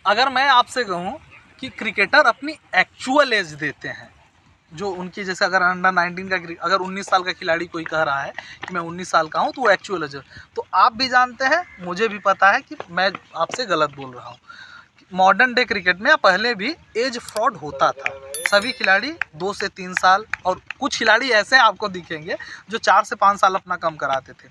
अगर मैं आपसे कहूँ कि क्रिकेटर अपनी एक्चुअल एज देते हैं, जो उनकी, जैसे अगर अंडर 19 का, अगर 19 साल का खिलाड़ी कोई कह रहा है कि मैं 19 साल का हूँ तो वो एक्चुअल एज है, तो आप भी जानते हैं, मुझे भी पता है कि मैं आपसे गलत बोल रहा हूँ। मॉडर्न डे क्रिकेट में पहले भी एज फ्रॉड होता था। सभी खिलाड़ी 2 से 3 साल, और कुछ खिलाड़ी ऐसे आपको दिखेंगे जो 4 से 5 साल अपना कम कराते थे।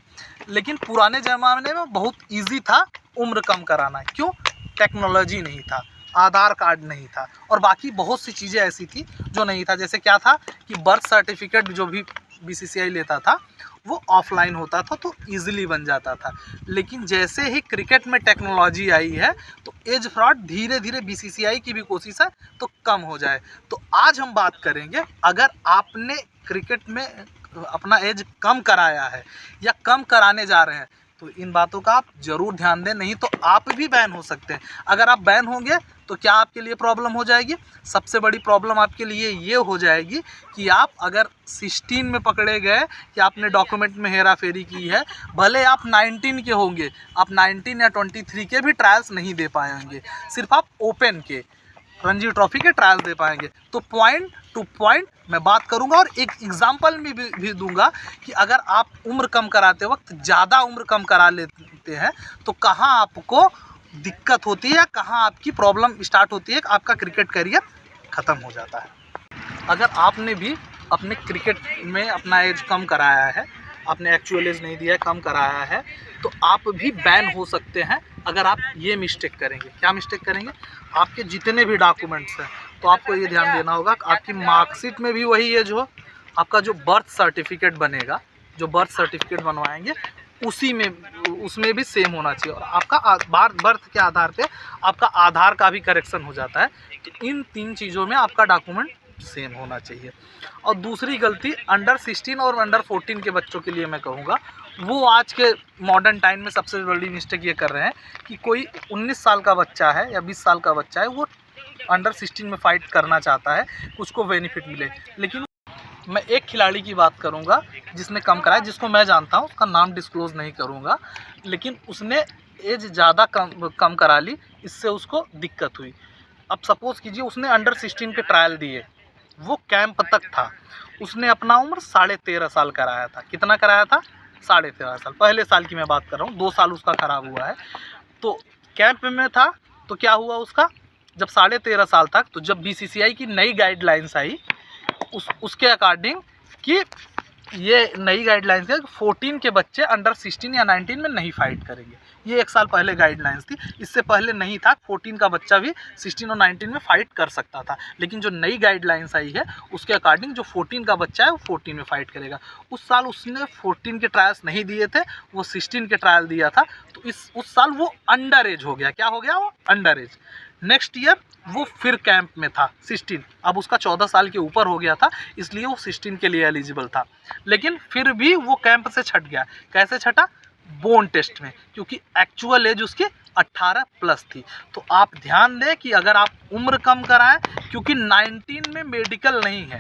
लेकिन पुराने ज़माने में बहुत ईजी था उम्र कम कराना। क्यों? टेक्नोलॉजी नहीं था, आधार कार्ड नहीं था, और बाकी बहुत सी चीज़ें ऐसी थी जो नहीं था। जैसे क्या था कि बर्थ सर्टिफिकेट जो भी बीसीसीआई लेता था वो ऑफलाइन होता था, तो ईजिली बन जाता था। लेकिन जैसे ही क्रिकेट में टेक्नोलॉजी आई है तो एज फ्रॉड धीरे धीरे बीसीसीआई की भी कोशिश है तो कम हो जाए। तो आज हम बात करेंगे, अगर आपने क्रिकेट में अपना एज कम कराया है या कम कराने जा रहे हैं तो इन बातों का आप ज़रूर ध्यान दें, नहीं तो आप भी बैन हो सकते हैं। अगर आप बैन होंगे तो क्या आपके लिए प्रॉब्लम हो जाएगी? सबसे बड़ी प्रॉब्लम आपके लिए ये हो जाएगी कि आप अगर 16 में पकड़े गए कि आपने डॉक्यूमेंट में हेरा फेरी की है, भले आप 19 के होंगे, आप 19 या 23 के भी ट्रायल्स नहीं दे पाएंगे, सिर्फ आप ओपन के रणजी ट्रॉफी के ट्रायल दे पाएंगे। तो पॉइंट टू पॉइंट मैं बात करूंगा और एक एग्जांपल में भी दूंगा कि अगर आप उम्र कम कराते वक्त ज़्यादा उम्र कम करा लेते हैं तो कहां आपको दिक्कत होती है, कहां आपकी प्रॉब्लम स्टार्ट होती है, आपका क्रिकेट करियर ख़त्म हो जाता है। अगर आपने भी अपने क्रिकेट में अपना एज कम कराया है, आपने एक्चुअल एज नहीं दिया है, कम कराया है, तो आप भी बैन हो सकते हैं अगर आप ये मिस्टेक करेंगे। क्या मिस्टेक करेंगे? आपके जितने भी डॉक्यूमेंट्स हैं तो आपको ये ध्यान देना होगा कि आपकी मार्कशीट में भी वही एज हो, आपका जो बर्थ सर्टिफिकेट बनेगा, जो बर्थ सर्टिफिकेट बनवाएंगे उसी में, उसमें भी सेम होना चाहिए, और आपका बर्थ के आधार पे आपका आधार का भी करेक्शन हो जाता है। तो इन 3 चीज़ों में आपका डॉक्यूमेंट सेम होना चाहिए। और दूसरी गलती अंडर 16 और अंडर 14 के बच्चों के लिए मैं कहूँगा, वो आज के मॉडर्न टाइम में सबसे बड़ी मिस्टेक ये कर रहे हैं कि कोई 19 साल का बच्चा है या 20 साल का बच्चा है, वो अंडर 16 में फ़ाइट करना चाहता है, उसको बेनिफिट मिले। लेकिन मैं एक खिलाड़ी की बात करूंगा जिसने कम कराया, जिसको मैं जानता हूं, उसका नाम डिस्क्लोज़ नहीं करूंगा, लेकिन उसने एज ज़्यादा कम करा ली, इससे उसको दिक्कत हुई। अब सपोज़ कीजिए उसने अंडर 16 के ट्रायल दिए, वो कैंप तक था, उसने अपना उम्र 13.5 साल कराया था। कितना कराया था? 13.5 साल। पहले साल की मैं बात कर रहा हूँ, 2 साल उसका ख़राब हुआ है। तो कैंप में था तो क्या हुआ उसका, जब 13.5 साल तक, तो जब बीसीसीआई की नई गाइडलाइंस आई उसके अकॉर्डिंग कि ये नई गाइडलाइंस है, 14 के बच्चे अंडर 16 या 19 में नहीं फाइट करेंगे। ये 1 साल पहले गाइडलाइंस थी, इससे पहले नहीं था। 14 का बच्चा भी 16 और 19 में फाइट कर सकता था, लेकिन जो नई गाइडलाइंस आई है उसके अकॉर्डिंग जो 14 का बच्चा है वो 14 में फाइट करेगा। उस साल उसने 14 के ट्रायल्स नहीं दिए थे, वो 16 के ट्रायल दिया था, तो उस साल वो अंडर एज हो गया। क्या हो गया? वो अंडर एज। नेक्स्ट ईयर वो फिर कैंप में था 16, अब उसका 14 साल के ऊपर हो गया था, इसलिए वो 16 के लिए एलिजिबल था। लेकिन फिर भी वो कैंप से छट गया। कैसे छटा? बोन टेस्ट में, क्योंकि एक्चुअल एज उसकी 18 प्लस थी। तो आप ध्यान दें कि अगर आप उम्र कम कराएं, क्योंकि 19 में मेडिकल नहीं है,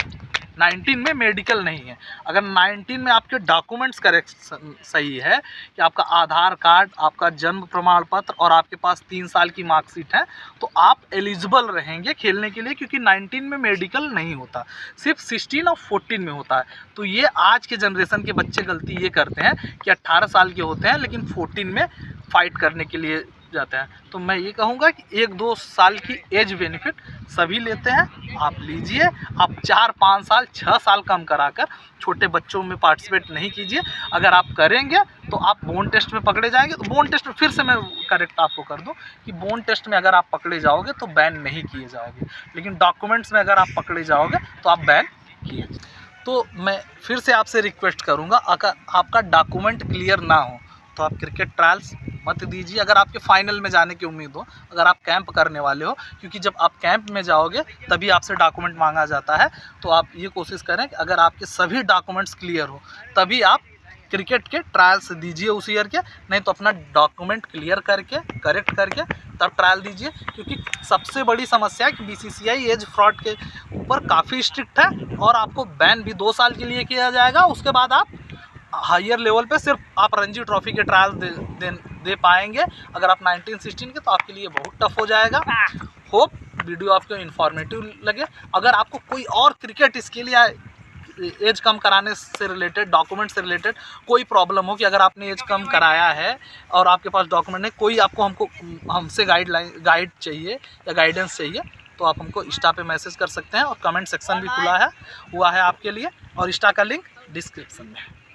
19 में मेडिकल नहीं है। अगर 19 में आपके डॉक्यूमेंट्स करेक्ट सही है कि आपका आधार कार्ड, आपका जन्म प्रमाण पत्र और आपके पास 3 साल की मार्कशीट है, तो आप एलिजिबल रहेंगे खेलने के लिए, क्योंकि 19 में मेडिकल नहीं होता, सिर्फ 16 और 14 में होता है। तो ये आज के जनरेशन के बच्चे गलती ये करते हैं कि 18 साल के होते हैं लेकिन 14 में फ़ाइट करने के लिए जाते हैं। तो मैं ये कहूँगा कि 1-2 साल की एज बेनिफिट सभी लेते हैं, आप लीजिए। आप 4-5 साल 6 साल कम कराकर छोटे बच्चों में पार्टिसिपेट नहीं कीजिए। अगर आप करेंगे तो आप बोन टेस्ट में पकड़े जाएंगे। तो बोन टेस्ट में फिर से मैं करेक्ट आपको कर दूं कि बोन टेस्ट में अगर आप पकड़े जाओगे तो बैन नहीं किए जाओगे, लेकिन डॉक्यूमेंट्स में अगर आप पकड़े जाओगे तो आप बैन किए। तो मैं फिर से आपसे रिक्वेस्ट करूँगा, अगर आपका डॉक्यूमेंट क्लियर ना हो तो आप क्रिकेट ट्रायल्स मत दीजिए। अगर आपके फाइनल में जाने की उम्मीद हो, अगर आप कैंप करने वाले हो, क्योंकि जब आप कैंप में जाओगे तभी आपसे डॉक्यूमेंट मांगा जाता है। तो आप ये कोशिश करें कि अगर आपके सभी डॉक्यूमेंट्स क्लियर हो तभी आप क्रिकेट के ट्रायल्स दीजिए उस ईयर के, नहीं तो अपना डॉक्यूमेंट क्लियर करके, करेक्ट करके तब ट्रायल दीजिए। क्योंकि सबसे बड़ी समस्या है कि बीसीसीआई एज फ्रॉड के ऊपर काफ़ी स्ट्रिक्ट है, और आपको बैन भी 2 साल के लिए किया जाएगा। उसके बाद आप हायर लेवल पे सिर्फ आप रणजी ट्रॉफी के ट्रायल दे पाएंगे। अगर आप 19-16 के तो आपके लिए बहुत टफ हो जाएगा। होप वीडियो आपको इन्फॉर्मेटिव लगे। अगर आपको कोई और क्रिकेट स्किल या एज कम कराने से रिलेटेड, डॉक्यूमेंट से रिलेटेड कोई प्रॉब्लम हो कि अगर आपने एज कम कराया है और आपके पास डॉक्यूमेंट है, कोई आपको हमसे गाइड चाहिए या गाइडेंस चाहिए, तो आप हमको इंस्टा पे मैसेज कर सकते हैं और कमेंट सेक्शन भी खुला है हुआ है आपके लिए, और इंस्टा का लिंक डिस्क्रिप्शन में है।